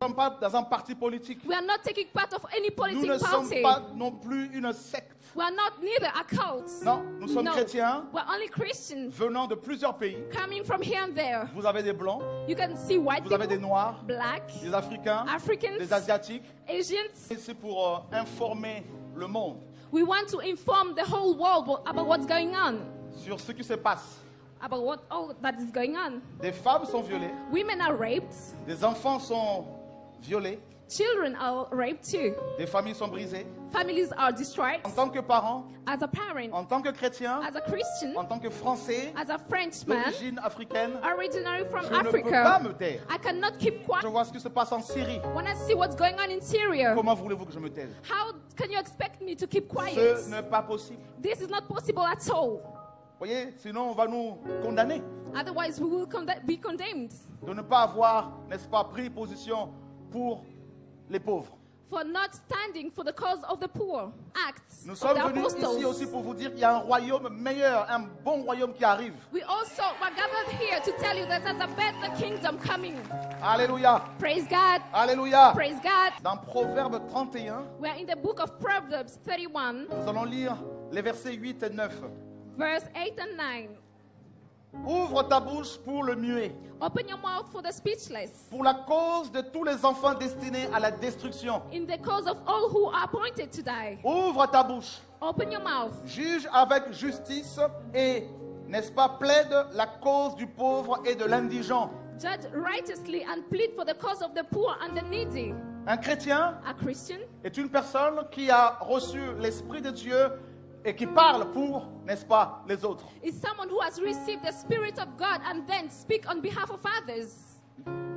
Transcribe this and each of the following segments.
sommes pas dans un parti politique. We are not taking part of any Nous ne political sommes party. pas non plus une secte. We are not neither a cult. Non, nous sommes No. chrétiens We're only Christians venant de plusieurs pays. coming from here and there. Vous avez des blancs, You can see white vous avez des people, noirs, black, des africains, Africans, des asiatiques. Asians. Et c'est pour informer le monde We want to inform the whole world about what's going on, sur ce qui se passe. about what all that is going on. Des femmes sont violées, Women are raped. des enfants sont violés, Children are raped too. des familles sont brisées. Families are destroyed. En tant que parents, As a parent, en tant que chrétien, as a Christian, en tant que Français as a Frenchman, d'origine africaine, originally from je ne peux pas Africa, me taire. I cannot keep Je quiet. vois ce qui se passe en Syrie. When I see what's going on in Syria, Comment voulez-vous que je me taise? how can you expect me to keep quiet? Ce n'est pas possible. This is not possible at all. Voyez, sinon on va nous condamner Otherwise, we will be condemned de ne pas avoir, n'est-ce pas, pris position pour les pauvres. for not standing for the cause of the poor. Acts Nous of sommes the venus ici apostles. aussi pour vous dire qu'il y a un royaume meilleur, un bon royaume qui arrive. We also were gathered here to tell you that there's a better kingdom coming. Alléluia, Praise God. alléluia. Praise God. Dans Proverbe 31, We are in the book of Proverbs 31, nous allons lire les versets 8 et 9. verse 8 and 9. Ouvre ta bouche pour le muet, Open your mouth for the speechless, pour la cause de tous les enfants destinés à la destruction. in the cause of all who are appointed to die. Ouvre ta bouche, Open your mouth. juge avec justice et, n'est-ce pas, plaide la cause du pauvre et de l'indigent. Judge righteously and plead for the cause of the poor and the needy. Un chrétien A Christian est une personne qui a reçu l'Esprit de Dieu et qui parle pour, n'est-ce pas, les autres. is someone who has received the Spirit of God and then speak on behalf of others.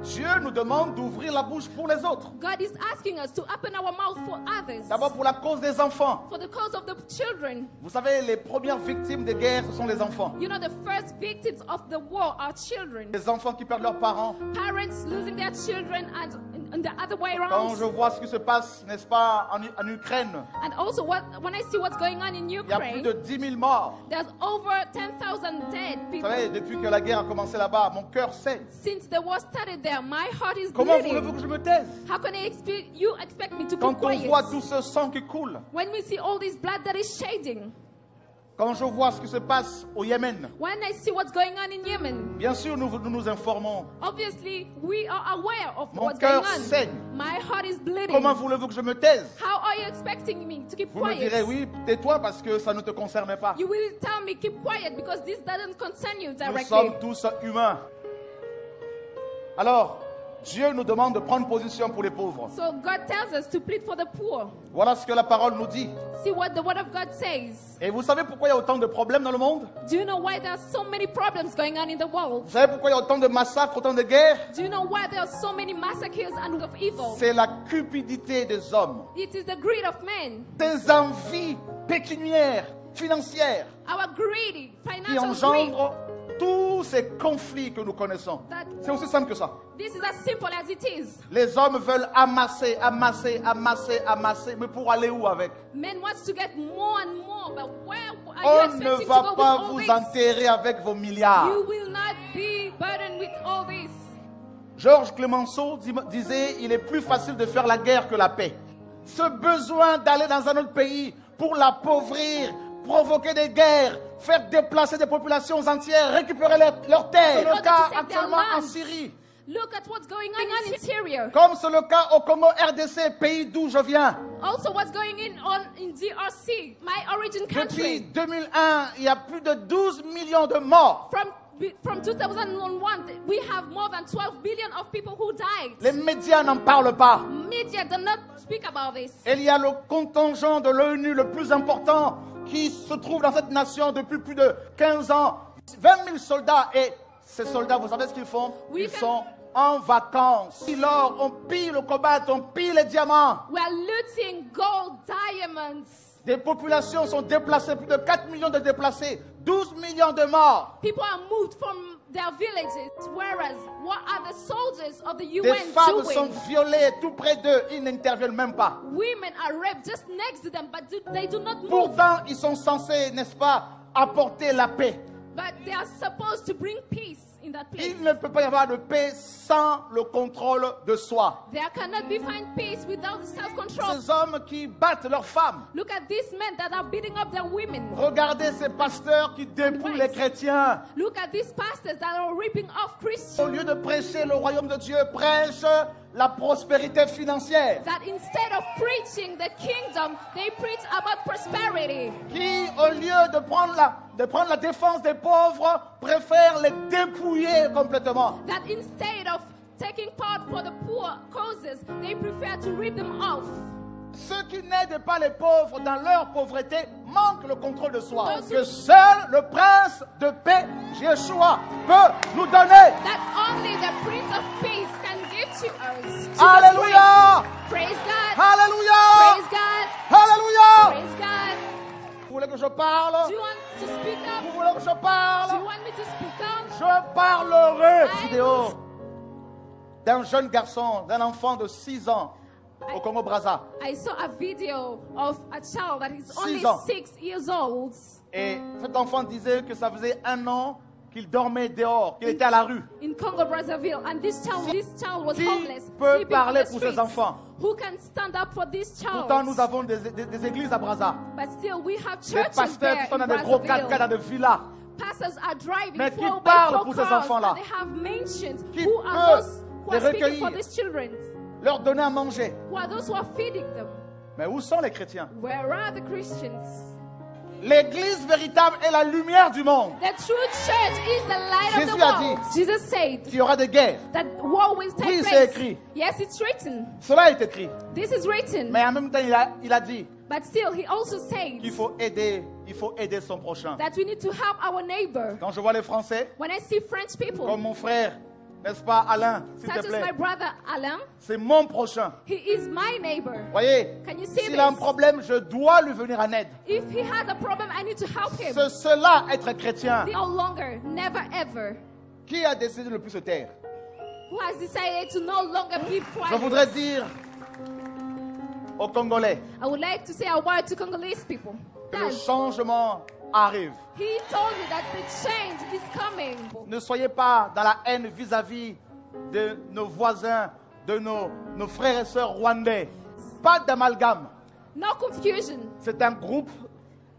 Dieu nous demande d'ouvrir la bouche pour les autres. God is asking us to open our mouth for others, D'abord pour la cause des enfants. for the cause of the children. Vous savez, les premières victimes des guerres, ce sont les enfants. You know, the first victims of the war are children. Les enfants qui perdent leurs parents. Parents losing their children and the other way Quand around. je vois ce qui se passe, n'est-ce pas, en Ukraine, And also, when I see what's going on in il y a plus Ukraine, de 10 000 morts. there's over 10,000 dead Vous people. savez, depuis que la guerre a commencé là-bas, mon cœur saigne. Since the war started there, my heart is Comment voulez-vous bleeding. que je me taise? How can you expect me to Quand keep on quiet? voit tout ce sang qui coule, When we see all this blood that is shedding, quand je vois ce qui se passe au Yémen, when I see what's going on in Yemen, bien sûr, nous nous informons. obviously we are aware of Mon what's going cœur on. saigne. My heart is bleeding. Comment voulez-vous que je me taise? How are you expecting me to keep Vous me quiet? direz, oui, tais-toi parce que ça ne te concerne pas. You will tell me keep quiet because this doesn't concern you Nous directly. sommes tous humains. Alors, Dieu nous demande de prendre position pour les pauvres. So God tells us to plead for the poor. Voilà ce que la parole nous dit. See what the word of God says. Et vous savez pourquoi il y a autant de problèmes dans le monde? Do you know why there are so many problems going on in the world? Vous savez pourquoi il y a autant de massacres, autant de guerres? Do you know why there are so many massacres and of evil? C'est la cupidité des hommes, It is the greed of men, des envies pécuniaires, financières, our greedy qui financial greed. engendrent tous ces conflits que nous connaissons. C'est aussi simple que ça. This is as simple as it is. Les hommes veulent amasser, amasser, amasser, amasser, mais pour aller où avec? Men wants to get more and more, but where are you On ne expecting va to go pas with all vous this? enterrer avec vos milliards. You will not be burdened with all this. Georges Clemenceau disait, il est plus facile de faire la guerre que la paix. Ce besoin d'aller dans un autre pays pour l'appauvrir, provoquer des guerres, faire déplacer des populations entières, récupérer leurs terres. C'est le cas actuellement en Syrie. Look at what's going on in Syria. Comme c'est le cas au Congo RDC, pays d'où je viens. Also what's going on in DRC, my origin Depuis country. 2001, il y a plus de 12 millions de morts. From 2001, we have more than 12 billion of people who died. Les médias n'en parlent pas. Media do not speak about this. Et il y a le contingent de l'ONU le plus important qui se trouve dans cette nation depuis plus de 15 ans. 20 000 soldats. Et ces soldats, vous savez ce qu'ils font? Ils sont en vacances. L'or, on pille le cobalt, on pille les diamants. We are looting gold, diamonds. Des populations sont déplacées, plus de 4 millions de déplacés, 12 millions de morts. People are moved from their villages, whereas what are the soldiers of the Des UN femmes doing? sont violées tout près d'eux, ils n'interviennent même pas. Women are raped just next to them, but they do not move. Pourtant, ils sont censés, n'est-ce pas, apporter la paix. But they are supposed to bring peace in in that place. Il ne peut pas y avoir de paix sans le contrôle de soi. There cannot be find peace without self-control. Ces hommes qui battent leurs femmes. Look at these men that are beating up their women. Regardez ces pasteurs qui dépouillent les chrétiens. Look at these pastors that are ripping off Au Christians. lieu de prêcher le royaume de Dieu, prêchent la prospérité financière. That instead of preaching the kingdom, they preach about prosperity. Qui, au lieu de prendre la défense des pauvres, préfèrent les dépouiller complètement. That instead of taking part for the poor causes, they prefer to rip them off. Ceux qui n'aident pas les pauvres dans leur pauvreté manquent le contrôle de soi. Those Que seul le prince de paix, Yeshua, peut nous donner. That only the Prince of Peace can give to us. Jesus Alléluia! Christ. Praise God. Alléluia! Praise God. Alléluia! Praise God. Vous voulez que je parle? Do you want to speak up? Vous voulez que je Do you parle? want me to speak up? Je parlerai, I vidéo, d'un jeune garçon, d'un enfant de 6 ans au Congo-Brazza. I saw a video of a child that is only 6 ans. 6 years old. Et cet enfant disait que ça faisait 1 an qu'il dormait dehors, qu'il était à la rue. In Congo Brazzaville, and this child was Qui homeless, peut sleeping on parler the pour ses streets. enfants? Who can stand up for this child? Pourtant, nous avons des églises à Brazza. But still, we have Des churches pasteurs there qui sont in dans des gros Brazzaville. 4x4 dans des villas. Pastors are driving Mais qui 4x4 parle pour ces cars, enfants-là? and they have mentioned Qui who are peut those who les are speaking for recueillir? these children, Leur donner à manger. who are those who are feeding them. Mais où sont les chrétiens? Where are the Christians? L'église véritable est la lumière du monde. The true church is the light of Jésus the a world. dit Jesus said Il y aura des guerres. that war will take Oui, c'est place. écrit. Yes, it's written. Cela est écrit. This is written. Mais en même temps, il a dit But still, he also said qu'il faut aider son prochain. that we need to help our neighbor. Quand je vois les Français, When I see French people, comme mon frère, n'est-ce pas, Alain, s'il such te as my plaît, brother Alain, c'est mon prochain. he is my neighbor. Voyez, Can you see s'il a un this? problème, je dois lui venir en aide. If he has a problem, I need to help him. C'est cela, être chrétien. No longer, never ever. Qui a décidé de ne plus se taire? Who has decided to no longer be Je quiet? voudrais dire aux Congolais I would like to say a word to Congolese people. que le Yes, changement arrive. he told me that the change is coming. Ne soyez pas dans la haine vis-à-vis de nos voisins, de nos frères et sœurs rwandais. Pas d'amalgame. No confusion. C'est un groupe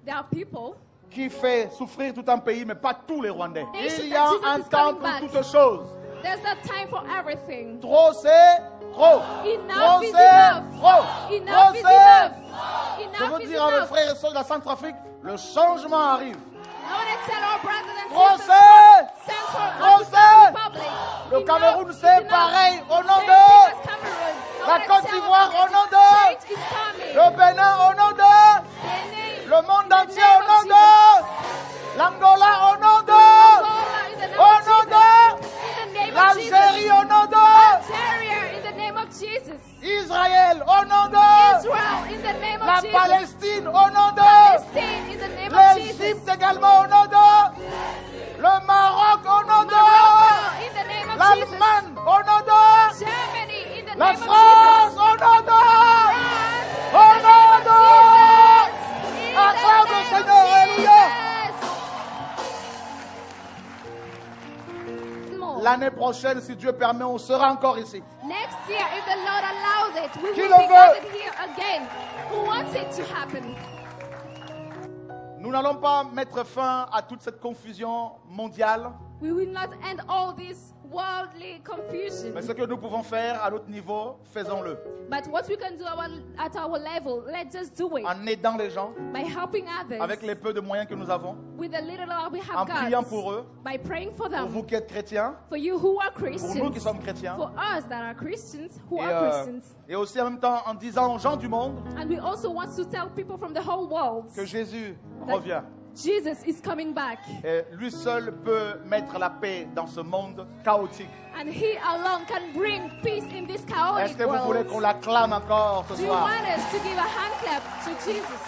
There are people. qui fait souffrir tout un pays, mais pas tous les Rwandais. Nation Il y a that Jesus un is temps coming pour back. toutes choses. There's a time for everything. Trop c'est trop. Enough Trop is c'est enough. trop. Enough Trop is c'est. enough. Je Enough veux is dire à mes enough. frères et sœurs de la Centrafrique, le changement arrive. I want to tell our brothers and Trop sisters c'est. Central Trop African c'est. Republic. Le Enough Cameroun, is c'est enough. pareil. Au nom Same de thing as Cameroon. I la wanna Côte tell d'Ivoire, them au that nom de change is coming. le Bénin, au nom de The name- le monde the entier, name au nom of de Jesus. l'Angola, au nom de Angola in the name au of nom Jesus. de In the name of l'Algérie, Jesus. au nom de Algeria in the name of Jesus. Israël, au nom de Israel in the name of la Jesus. Palestine, au nom de Palestine in the name of Jesus. l'Égypte également, au nom de le Maroc, au nom de Morocco in the name of Jesus. l'Allemagne, au nom de Germany in the la name of France, Jesus. au nom de France au in the nom name de of Jesus. In acclame the le name Seigneur, of alléluia. Jesus. More. L'année prochaine, si Dieu permet, on sera encore ici. Next year, if the Lord allows it, we Qui will le be veut? gathered here again. Who wants it to happen? Nous n'allons pas mettre fin à toute cette confusion mondiale, We will not end all this worldly confusion. mais ce que nous pouvons faire à notre niveau, faisons-le. But what we can do at our level, let's just do it. En aidant les gens, By helping others avec les peu de moyens que nous avons, with the little that we en have priant got. pour eux, By praying for pour them. vous qui êtes chrétiens, For you who are pour nous qui Christians. sommes chrétiens, For us that are Christians, who et, are Christians. et aussi en même temps en disant aux gens du monde And we also want to tell people from the whole world que Jésus that revient. Jesus is coming back. Et lui seul peut mettre la paix dans ce monde chaotique. And He alone can bring peace in this Est-ce chaotic que vous voulez world. qu'on l'acclame encore ce Do you soir? want us to give a hand clap to Jesus?